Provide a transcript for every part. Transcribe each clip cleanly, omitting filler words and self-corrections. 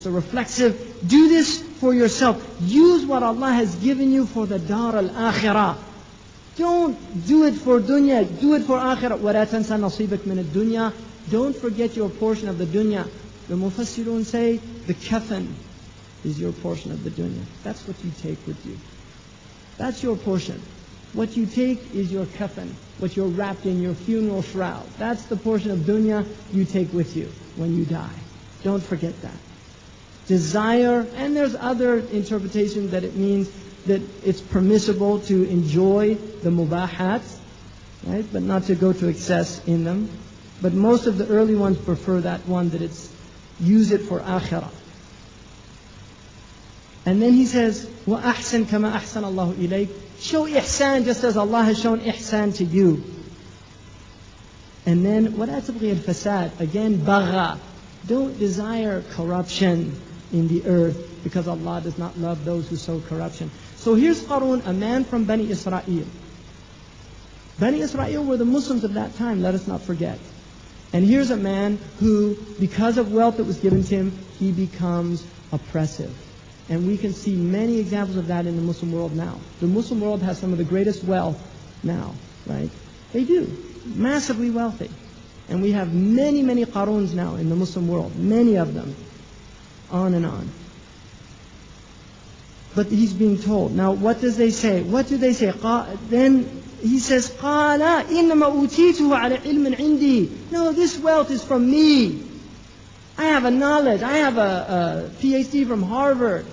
So reflexive, do this for yourself. Use what Allah has given you for the dar al-akhirah. Don't do it for dunya, do it for akhirah. وَلَا تَنْسَ نَصِيبَكَ مِنَ الدُّنْيا. Don't forget your portion of the dunya. The mufassirun say, the kafan is your portion of the dunya. That's what you take with you. That's your portion. What you take is your kafan, what you're wrapped in, your funeral shroud. That's the portion of dunya you take with you when you die. Don't forget that. Desire, and there's other interpretations that it means that it's permissible to enjoy the mubahat, right? But not to go to excess in them. But most of the early ones prefer that one, that it's use it for akhirah. And then he says, وَأَحْسَنْ كَمَا أَحْسَنَ اللَّهُ إِلَيْكَ. Show ihsan just as Allah has shown ihsan to you. And then, وَلَا تَبْغِي الْفَسَادِ. Again, bagha. Don't desire corruption in the earth, because Allah does not love those who sow corruption. So here's Qarun, a man from Bani Israel. Bani Israel were the Muslims of that time, let us not forget. And here's a man who, because of wealth that was given to him, he becomes oppressive. And we can see many examples of that in the Muslim world now. The Muslim world has some of the greatest wealth now, right? They do. Massively wealthy. And we have many, many Qaruns now in the Muslim world. Many of them. On and on. But he's being told. Now, what does they say? What do they say? Then he says, قَالَ إِنَّمَا أُوتِيتُهُ عَلَى عِلْمٍ عِنْدِي. No, this wealth is from me. I have a knowledge. I have a PhD from Harvard.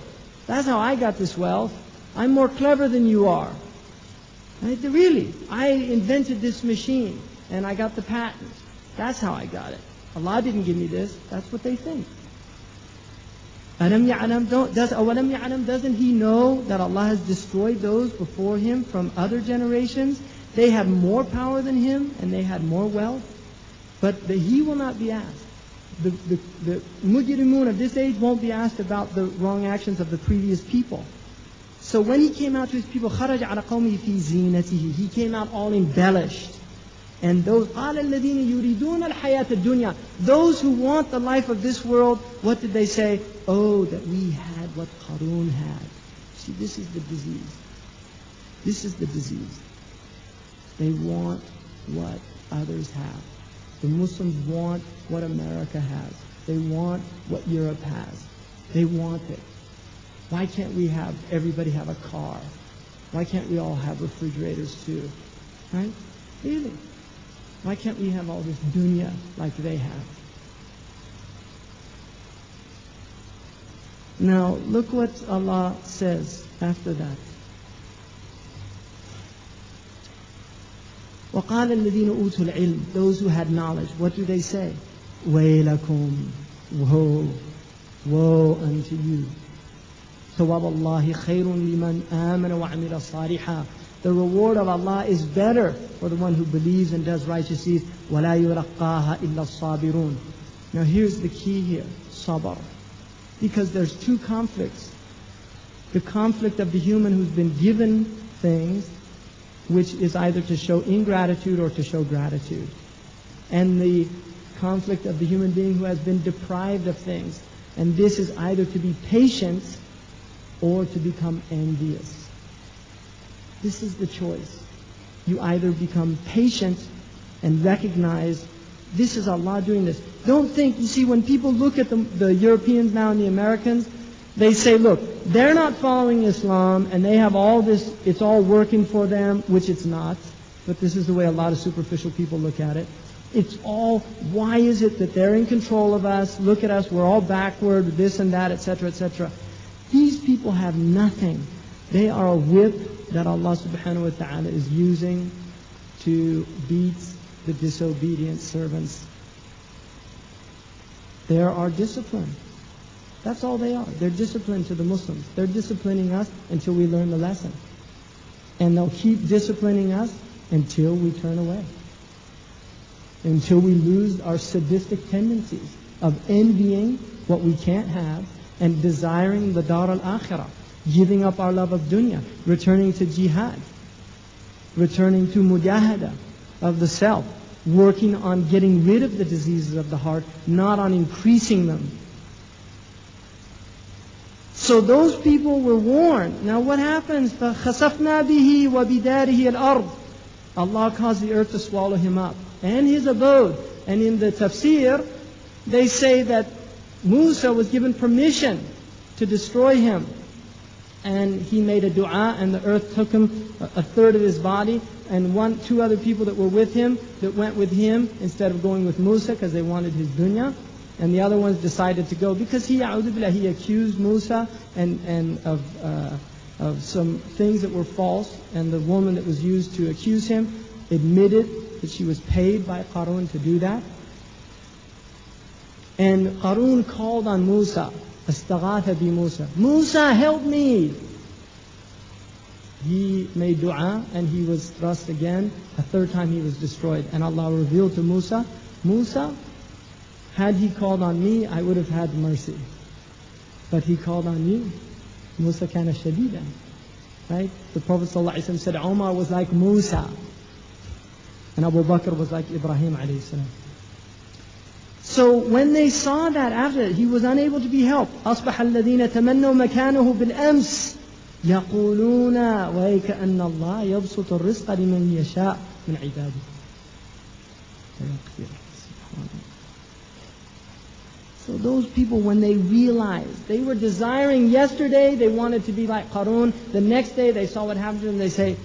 That's how I got this wealth. I'm more clever than you are. Right? Really, I invented this machine and I got the patent. That's how I got it. Allah didn't give me this. That's what they think. أَلَمْ يَعْلَمْ, doesn't he know that Allah has destroyed those before him from other generations? They had more power than him and they had more wealth. But he will not be asked. The mujrimun of this age won't be asked about the wrong actions of the previous people. So when he came out to his people, خَرَجَ عَلَى قَوْمِهِ فِي زِينَتِهِ. He came out all embellished. And those قَالَ الَّذِينَ يُرِيدُونَ الْحَيَاةَ الدُّنْيَا. Those who want the life of this world, what did they say? Oh, that we had what Qarun had. See, this is the disease. This is the disease. They want what others have. The Muslims want what America has. They want what Europe has. They want it. Why can't we have, everybody have a car? Why can't we all have refrigerators too? Right? Really? Why can't we have all this dunya like they have? Now, look what Allah says after that. وَقَالَ الَّذِينَ أُوتُوا الْعِلْمِ. Those who had knowledge, what do they say? وَيْلَكُمْ. Woe. Woe unto you. ثَوَابَ اللَّهِ خَيْرٌ لِمَنْ آمَنَ وَعَمِلَ صَالِحًا. The reward of Allah is better for the one who believes and does righteous deeds. وَلَا يُلَقَّاهَا إِلَّا الصَّابِرُونَ. Now here's the key here. Sabr. Because there's two conflicts. The conflict of the human who's been given things, which is either to show ingratitude or to show gratitude. And the conflict of the human being who has been deprived of things. And this is either to be patient or to become envious. This is the choice. You either become patient and recognize this is Allah doing this. Don't think, you see, when people look at the Europeans now and the Americans, they say, look, they're not following Islam and they have all this, it's all working for them, which it's not. But this is the way a lot of superficial people look at it. It's all, why is it that they're in control of us? Look at us, we're all backward, this and that, etc., etc. These people have nothing. They are a whip that Allah subhanahu wa ta'ala is using to beat the disobedient servants. They are disciplined. That's all they are. They're disciplined to the Muslims. They're disciplining us until we learn the lesson. And they'll keep disciplining us until we turn away. Until we lose our sadistic tendencies of envying what we can't have and desiring the dar al-akhirah. Giving up our love of dunya, returning to jihad, returning to mujahada of the self, working on getting rid of the diseases of the heart, not on increasing them. So those people were warned. Now what happens? فَخَسَفْنَا بِهِ وَبِدَارِهِ الْأَرْضِ. Allah caused the earth to swallow him up and his abode. And in the tafsir, they say that Musa was given permission to destroy him. And he made a dua, and the earth took him, a third of his body, and two other people that were with him, that went with him instead of going with Musa because they wanted his dunya. And the other ones decided to go because he accused Musa and of some things that were false. And the woman that was used to accuse him admitted that she was paid by Qarun to do that. And Qarun called on Musa. Astaghatha bi Musa. Musa, help me! He made dua and he was thrust again. A third time he was destroyed. And Allah revealed to Musa, Musa, had he called on me, I would have had mercy. But he called on you. Musa kana shadidan. Right? The Prophet ﷺ said Umar was like Musa. And Abu Bakr was like Ibrahim alayhi salam. So when they saw that after that, he was unable to be helped. أصبح الذين تمنوا مكانه بالأمس يقولون ويكأن الله يبسط الرزق لمن يشاء من عباده. So those people, when they realized, they were desiring yesterday, they wanted to be like Qarun. The next day they saw what happened to them, they say,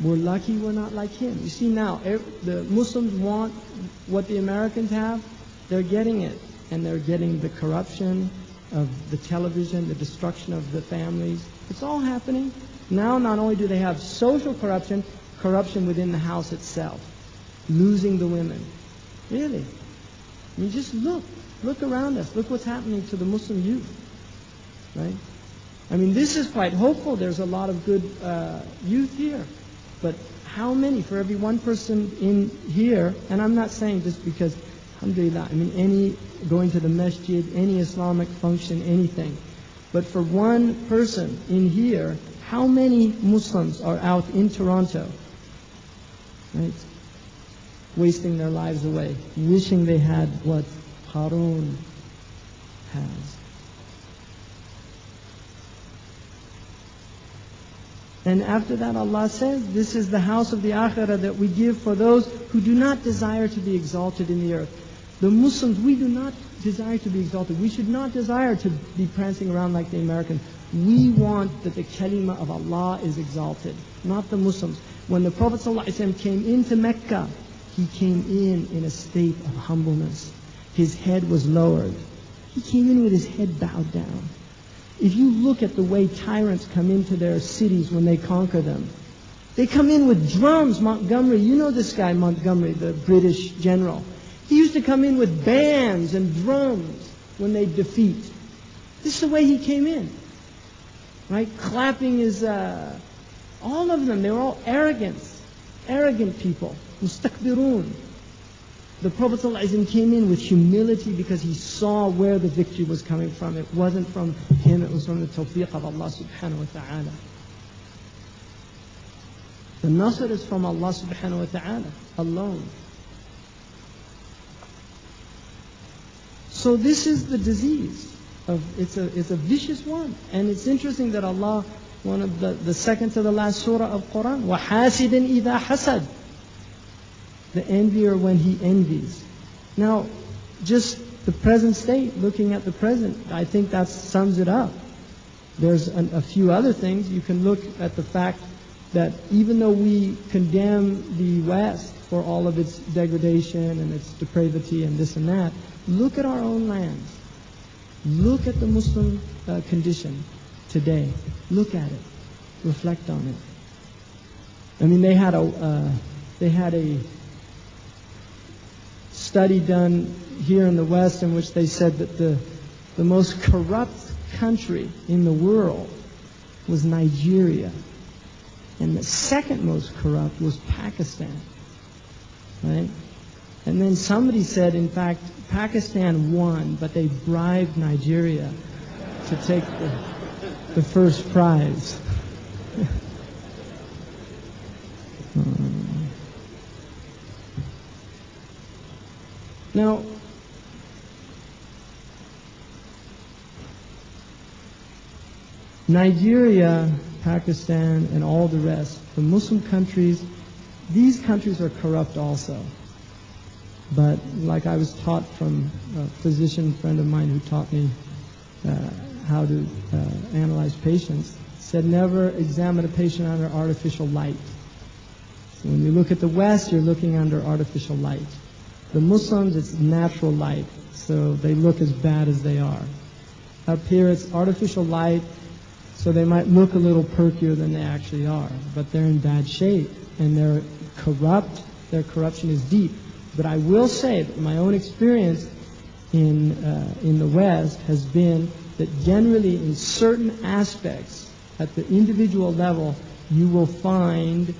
we're lucky we're not like him. You see now, the Muslims want what the Americans have. They're getting it. And they're getting the corruption of the television, the destruction of the families. It's all happening. Now not only do they have social corruption, corruption within the house itself. Losing the women. Really. I mean, just look. Look around us. Look what's happening to the Muslim youth. Right? I mean, this is quite hopeful. There's a lot of good youth here. But how many, for every one person in here, and I'm not saying just because, alhamdulillah, I mean any going to the masjid, any Islamic function, anything. But for one person in here, how many Muslims are out in Toronto, right, wasting their lives away, wishing they had what Qarun has? And after that Allah says, this is the house of the akhirah that we give for those who do not desire to be exalted in the earth. The Muslims, we do not desire to be exalted. We should not desire to be prancing around like the Americans. We want that the kalima of Allah is exalted, not the Muslims. When the Prophet ﷺ came into Mecca, he came in a state of humbleness. His head was lowered. He came in with his head bowed down. If you look at the way tyrants come into their cities when they conquer them, they come in with drums. Montgomery, you know this guy Montgomery, the British general. He used to come in with bands and drums when they defeat. This is the way he came in. Right? Clapping his, all of them, they were all arrogant people. Mustakbirun. The Prophet ﷺ came in with humility because he saw where the victory was coming from. It wasn't from him, it was from the tawfiq of Allah subhanahu wa ta'ala. The nasr is from Allah subhanahu wa ta'ala alone. So this is the disease. It's a vicious one. And it's interesting that Allah, one of the second to the last surah of Quran, وَحَاسِدٍ إِذَا حَسَدٍ, the envier when he envies. Now, just the present state, looking at the present, I think that sums it up. There's a few other things. You can look at the fact that even though we condemn the West for all of its degradation and its depravity and this and that, look at our own lands. Look at the Muslim condition today. Look at it. Reflect on it. I mean, they had a study done here in the West in which they said that the most corrupt country in the world was Nigeria, and the second most corrupt was Pakistan, right? And then somebody said, in fact, Pakistan won, but they bribed Nigeria to take the first prize. Now, Nigeria, Pakistan, and all the rest, the Muslim countries, these countries are corrupt also. But like I was taught from a physician friend of mine who taught me how to analyze patients, said never examine a patient under artificial light. So when you look at the West, you're looking under artificial light. The Muslims, it's natural light, so they look as bad as they are. Up here, it's artificial light, so they might look a little perkier than they actually are, but they're in bad shape, and they're corrupt. Their corruption is deep. But I will say that my own experience in the West has been that generally in certain aspects, at the individual level, you will find